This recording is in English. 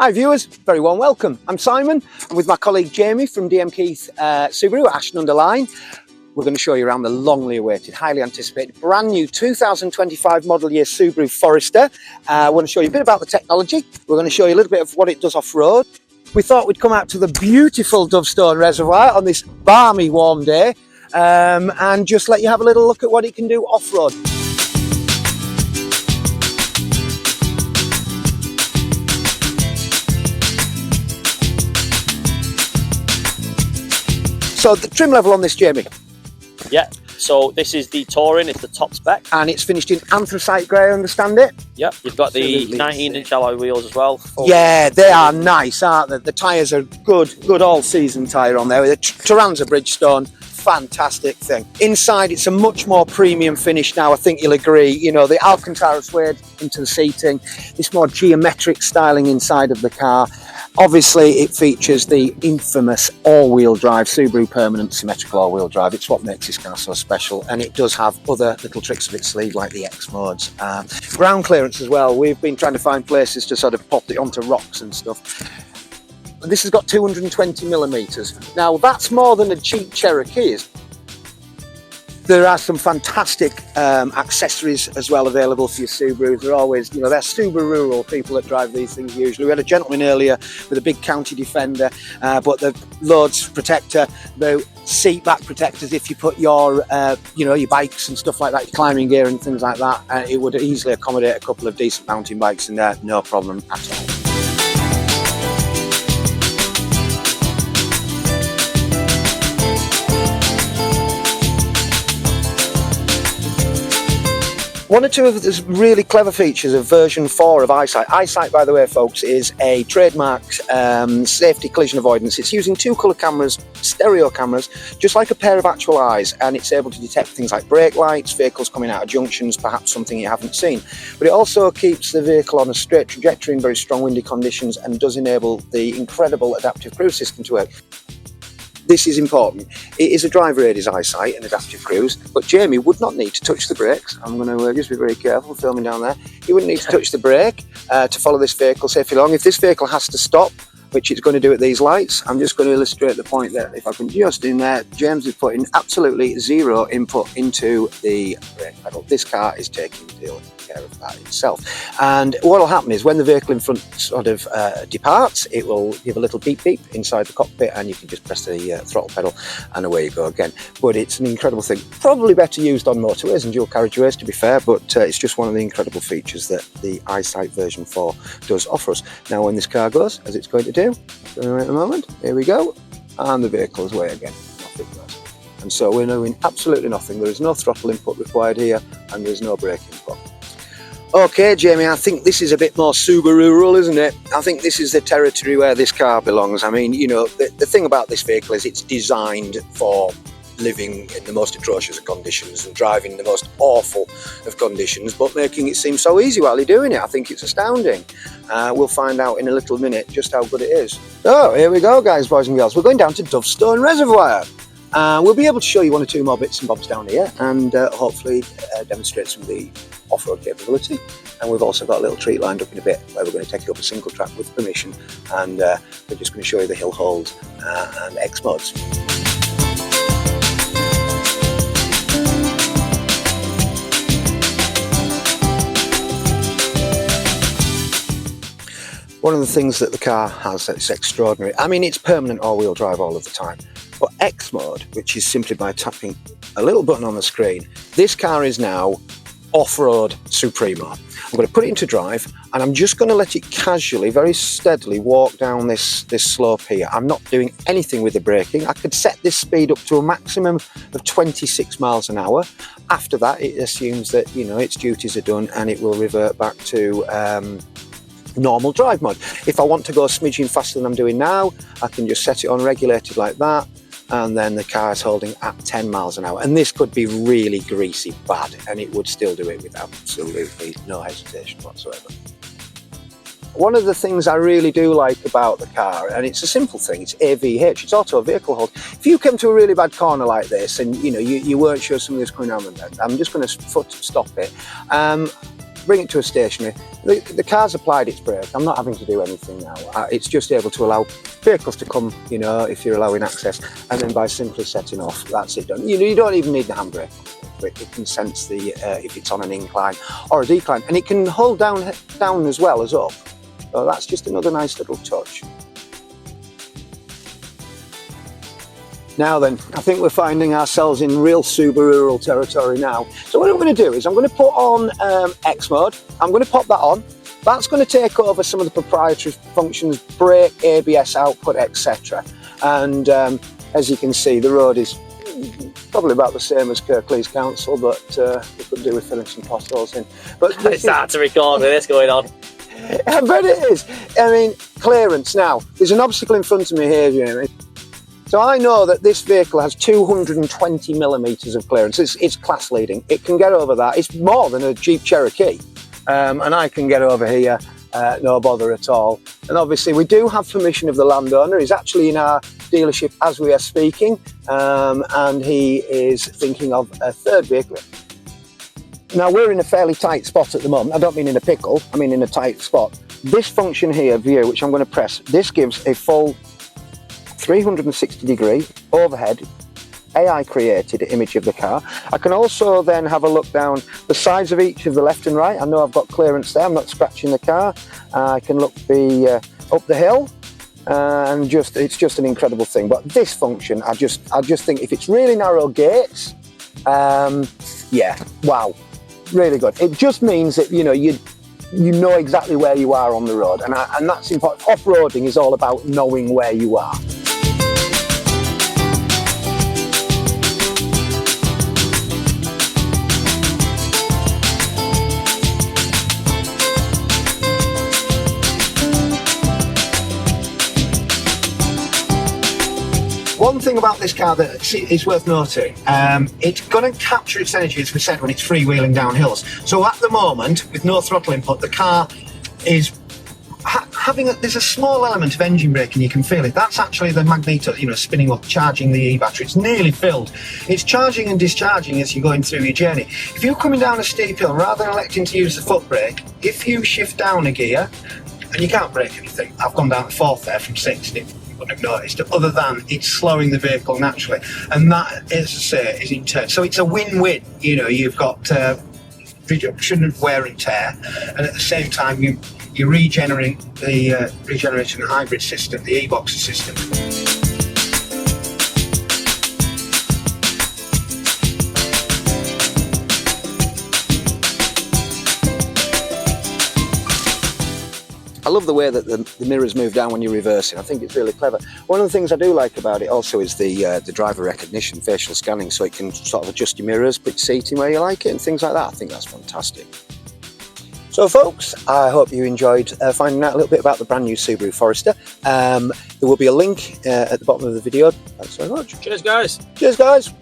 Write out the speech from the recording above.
Hi viewers, very warm welcome. I'm Simon. I'm with my colleague Jamie from DM Keith Subaru at Ashton-under-Lyne. We're going to show you around the longly awaited, highly anticipated, brand new 2025 model year Subaru Forester. I want to show you a bit about the technology. We're going to show you a little bit of what it does off-road. We thought we'd come out to the beautiful Dovestone Reservoir on this balmy warm day and just let you have a little look at what it can do off-road. So the trim level on this, Jamie? Yeah, so this is the Touring, it's the top spec. And it's finished in anthracite grey, I understand it? Yep, you've got the 19-inch alloy wheels as well. Yeah, they are nice, aren't they? The tyres are good all-season tyre on there. The Turanza Bridgestone, fantastic thing. Inside, it's a much more premium finish now, I think you'll agree. You know, the Alcantara suede into the seating, this more geometric styling inside of the car. Obviously, it features the infamous all-wheel drive, Subaru Permanent Symmetrical all-wheel drive. It's what makes this car so special, and it does have other little tricks of its sleeve, like the X modes. Ground clearance as well. We've been trying to find places to sort of pop it onto rocks and stuff. This has got 220 millimetres. Now, that's more than a cheap Cherokee is. There are some fantastic accessories as well available for your Subarus. They're always, you know, they're Suba-Rural people that drive these things usually. We had a gentleman earlier with a big County Defender, but the loads protector, the seat back protectors, if you put your, you know, your bikes and stuff like that, your climbing gear and things like that, it would easily accommodate a couple of decent mountain bikes in there, no problem at all. One or two of the really clever features of version 4 of Eyesight. Eyesight, by the way, folks, is a trademarked safety collision avoidance. It's using 2 colour cameras, stereo cameras, just like a pair of actual eyes, and it's able to detect things like brake lights, vehicles coming out of junctions, perhaps something you haven't seen. But it also keeps the vehicle on a straight trajectory in very strong windy conditions and does enable the incredible adaptive cruise system to work. This is important. It is a driver aided Eyesight and adaptive cruise, but Jamie would not need to touch the brakes. I'm going to just be very careful filming down there. He wouldn't need to touch the brake to follow this vehicle safely along. If this vehicle has to stop, which it's going to do at these lights, I'm just going to illustrate the point that if I can just in there, James is putting absolutely zero input into the brake pedal. This car is taking care of that itself. And what will happen is when the vehicle in front sort of departs, it will give a little beep beep inside the cockpit, and you can just press the throttle pedal and away you go again. But it's an incredible thing, probably better used on motorways and dual carriageways, to be fair, but it's just one of the incredible features that the Eyesight version 4 does offer us. Now when this car goes, as it's going to do at the moment, here we go, and the vehicle is away again. Nothing goes. And so we're doing absolutely nothing. There is no throttle input required here, and there is no brake input. Okay, Jamie, I think this is a bit more Suba-Rural, isn't it? I think this is the territory where this car belongs. I mean, you know, the thing about this vehicle is it's designed for living in the most atrocious of conditions and driving in the most awful of conditions, but making it seem so easy while you're doing it. I think it's astounding. We'll find out in a little minute just how good it is. Oh, here we go, guys, boys and girls. We're going down to Dovestone Reservoir. We'll be able to show you 1 or 2 more bits and bobs down here and hopefully demonstrate some of the off-road capability. And we've also got a little treat lined up in a bit where we're going to take you up a single track with permission, and we're just going to show you the hill holds and X modes. One of the things that the car has that's extraordinary, I mean, it's permanent all-wheel drive all of the time, but X mode, which is simply by tapping a little button on the screen, this car is now off-road supremo. I'm going to put it into drive, and I'm just going to let it casually, very steadily walk down this slope here. I'm not doing anything with the braking. I could set this speed up to a maximum of 26 miles an hour. After that, it assumes that, you know, its duties are done and it will revert back to normal drive mode. If I want to go a smidgen faster than I'm doing now, I can just set it on regulated like that, and then the car is holding at 10 miles an hour. And this could be really greasy bad, and it would still do it with absolutely no hesitation whatsoever. One of the things I really do like about the car, and it's a simple thing, it's AVH, it's auto vehicle hold. If you came to a really bad corner like this and you know you weren't sure somebody was coming around, I'm just going to stop it. bring it to a stationary. The car's applied its brake. I'm not having to do anything now. It's just able to allow vehicles to come, you know, if you're allowing access, and then by simply setting off, that's it done. You don't even need the handbrake. It can sense if it's on an incline or a decline, and it can hold down as well as up. So that's just another nice little touch. Now then, I think we're finding ourselves in real Suba-Rural territory now. So what I'm going to do is I'm going to put on X mode. I'm going to pop that on. That's going to take over some of the proprietary functions, brake, ABS output, etc. And as you can see, the road is probably about the same as Kirklees Council, but we could do with filling some potholes in. But it's hard to record with this going on. I bet it is. I mean, clearance now. There's an obstacle in front of me here, Jamie. So I know that this vehicle has 220 millimetres of clearance. It's class leading. It can get over that. It's more than a Jeep Cherokee. And I can get over here, no bother at all. And obviously we do have permission of the landowner. He's actually in our dealership as we are speaking. And he is thinking of a third vehicle. Now we're in a fairly tight spot at the moment. I don't mean in a pickle, I mean in a tight spot. This function here, view, which I'm going to press, this gives a full 360 degree overhead AI created image of the car. I can also then have a look down the sides of each of the left and right. I know I've got clearance there, I'm not scratching the car. I can look up the hill, and it's just an incredible thing. But this function, I just think if it's really narrow gates, yeah, wow, really good. It just means that, you know exactly where you are on the road, and that's important. Off-roading is all about knowing where you are. One thing about this car that is worth noting, it's going to capture its energy, as we said, when it's freewheeling down hills. So at the moment, with no throttle input, the car is there's a small element of engine braking, you can feel it. That's actually the magneto, spinning up, charging the e-battery. It's nearly filled. It's charging and discharging as you're going through your journey. If you're coming down a steep hill, rather than electing to use the foot brake, if you shift down a gear, and you can't brake anything, I've gone down to 4th there from 6th, you wouldn't have noticed, other than it's slowing the vehicle naturally. And that, as I say, is in turn. So it's a win-win. You've got reduction of wear and tear, and at the same time you're regenerating the hybrid system, the e-boxer system. I love the way that the mirrors move down when you're reversing. I think it's really clever. One of the things I do like about it also is the driver recognition, facial scanning, so it can sort of adjust your mirrors, put your seating where you like it and things like that. I think that's fantastic. So folks, I hope you enjoyed finding out a little bit about the brand new Subaru Forester. There will be a link at the bottom of the video. Thanks very much. Cheers guys. Cheers guys.